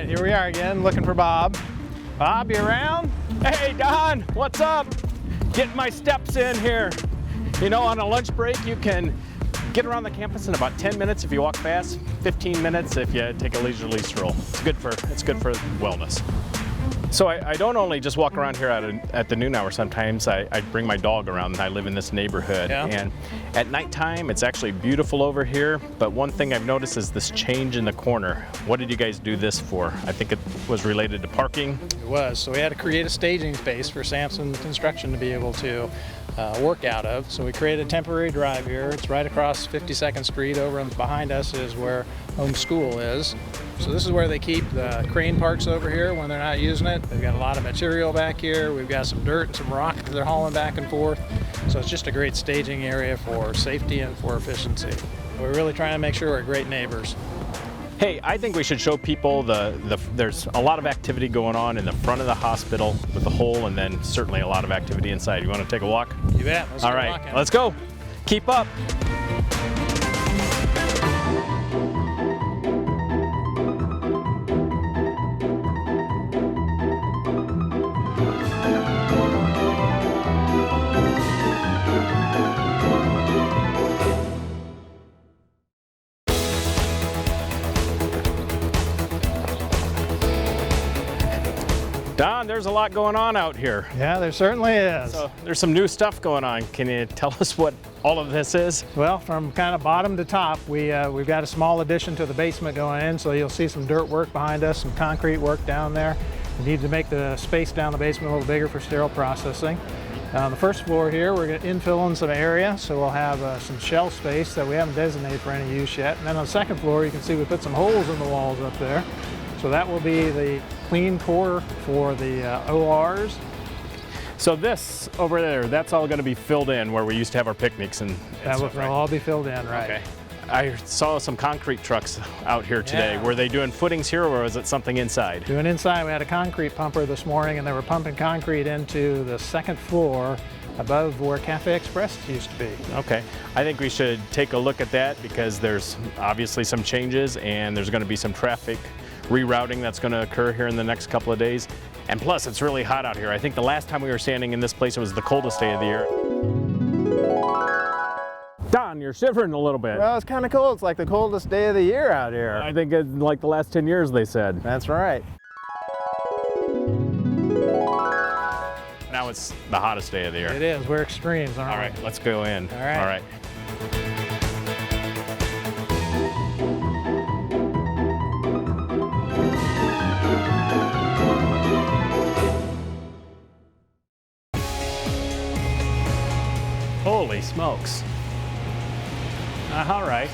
right, here we are again, looking for Bob. Bob, you around? Hey, Don, what's up? Getting my steps in here. You know, on a lunch break, you can get around the campus in about 10 minutes if you walk fast, 15 minutes if you take a leisurely stroll. It's good for wellness. So I don't only just walk around here at the noon hour. Sometimes I bring my dog around. I live in this neighborhood, and at nighttime it's actually beautiful over here. But one thing I've noticed is this change in the corner. What did you guys do this for? I think it was related to parking. It was. So we had to create a staging space for Sampson Construction to be able to work out of. So we created a temporary drive here. It's right across 52nd Street. Over behind us is where home school is. So this is where they keep the crane parks over here when they're not using it. They've got a lot of material back here. We've got some dirt and some rock that they're hauling back and forth. So it's just a great staging area for safety and for efficiency. We're really trying to make sure we're great neighbors. Hey, I think we should show people there's a lot of activity going on in the front of the hospital with the hole, and then certainly a lot of activity inside. You want to take a walk? You bet. Let's All right, let's go. Keep up. Don, there's a lot going on out here. Yeah, there certainly is. So there's some new stuff going on. Can you tell us what all of this is? Well, from kind of bottom to top, we've got a small addition to the basement going in, so you'll see some dirt work behind us, some concrete work down there. We need to make the space down the basement a little bigger for sterile processing. On the first floor here, we're going to infill in some area, so we'll have some shelf space that we haven't designated for any use yet. And then on the second floor, you can see we put some holes in the walls up there. So that will be the clean core for the ORs. So this over there, that's all going to be filled in where we used to have our picnics and that stuff, will right? all be filled in, right? Okay. I saw some concrete trucks out here today. Yeah. Were they doing footings here, or was it something inside? Doing inside. We had a concrete pumper this morning, and they were pumping concrete into the second floor above where Cafe Express used to be. Okay. I think we should take a look at that because there's obviously some changes, and there's going to be some traffic rerouting that's going to occur here in the next couple of days. And plus, it's really hot out here. I think the last time we were standing in this place, it was the coldest day of the year. Don, you're shivering a little bit. Well, it's kind of cold. It's like the coldest day of the year out here. I think it's like the last 10 years, they said. That's right. Now it's the hottest day of the year. It is. We're extremes, aren't we? All right, let's go in. All right. All right. Holy smokes. All right.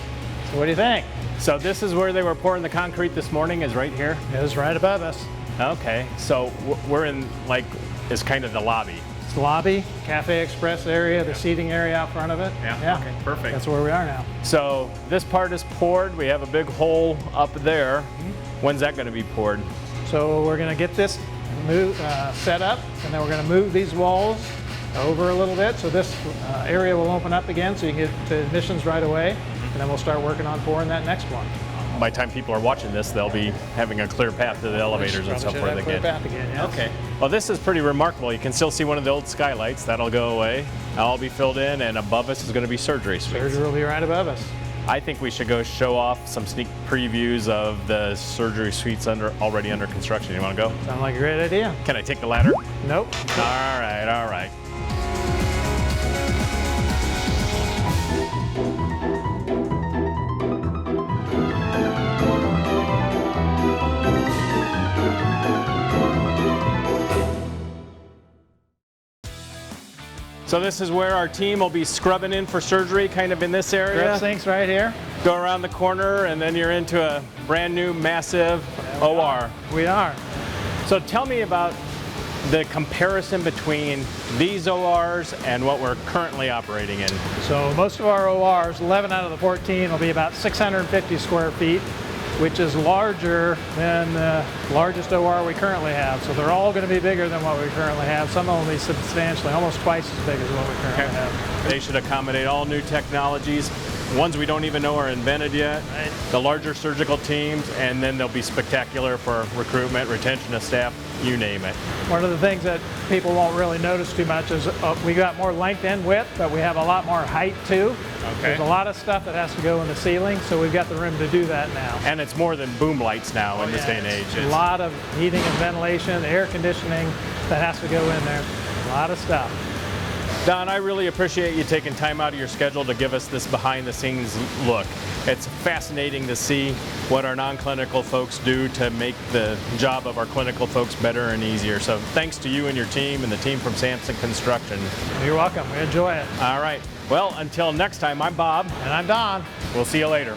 So what do you think? So this is where they were pouring the concrete this morning, is right here? It is right above us. Okay, so we're in, like, is kind of the lobby. It's the lobby, Cafe Express area, the seating area out front of it. Yeah. Okay, perfect. That's where we are now. So this part is poured. We have a big hole up there. When's that going to be poured? So we're going to get this set up, and then we're going to move these walls over a little bit, so this area will open up again so you can get to admissions right away, and then we'll start working on pouring that next one. By the time people are watching this, they'll be having a clear path to the elevators and stuff where they clear path again, yes. Okay. Well, this is pretty remarkable. You can still see one of the old skylights. That'll go away. That'll all be filled in, and above us is going to be surgery suites. Surgery will be right above us. I think we should go show off some sneak previews of the surgery suites already under construction. You want to go? Sounds like a great idea. Can I take the ladder? Nope. All right, all right. So this is where our team will be scrubbing in for surgery, kind of in this area. Scrub sinks right here. Go around the corner, and then you're into a brand new, massive OR. We are. So tell me about the comparison between these ORs and what we're currently operating in. So most of our ORs, 11 out of the 14, will be about 650 square feet, which is larger than the largest OR we currently have. So they're all going to be bigger than what we currently have. Some will be substantially, almost twice as big as what we currently have. They should accommodate all new technologies. ones we don't even know are invented yet, Right. the larger surgical teams, and then they'll be spectacular for recruitment, retention of staff, you name it. One of the things that people won't really notice too much is we got more length and width, but we have a lot more height too. Okay. There's a lot of stuff that has to go in the ceiling, so we've got the room to do that now. And it's more than boom lights now in this day and age. A lot of heating and ventilation, air conditioning that has to go in there. A lot of stuff. Don, I really appreciate you taking time out of your schedule to give us this behind the scenes look. It's fascinating to see what our non-clinical folks do to make the job of our clinical folks better and easier. So thanks to you and your team and the team from Sampson Construction. You're welcome. We enjoy it. All right. Well, until next time, I'm Bob. And I'm Don. We'll see you later.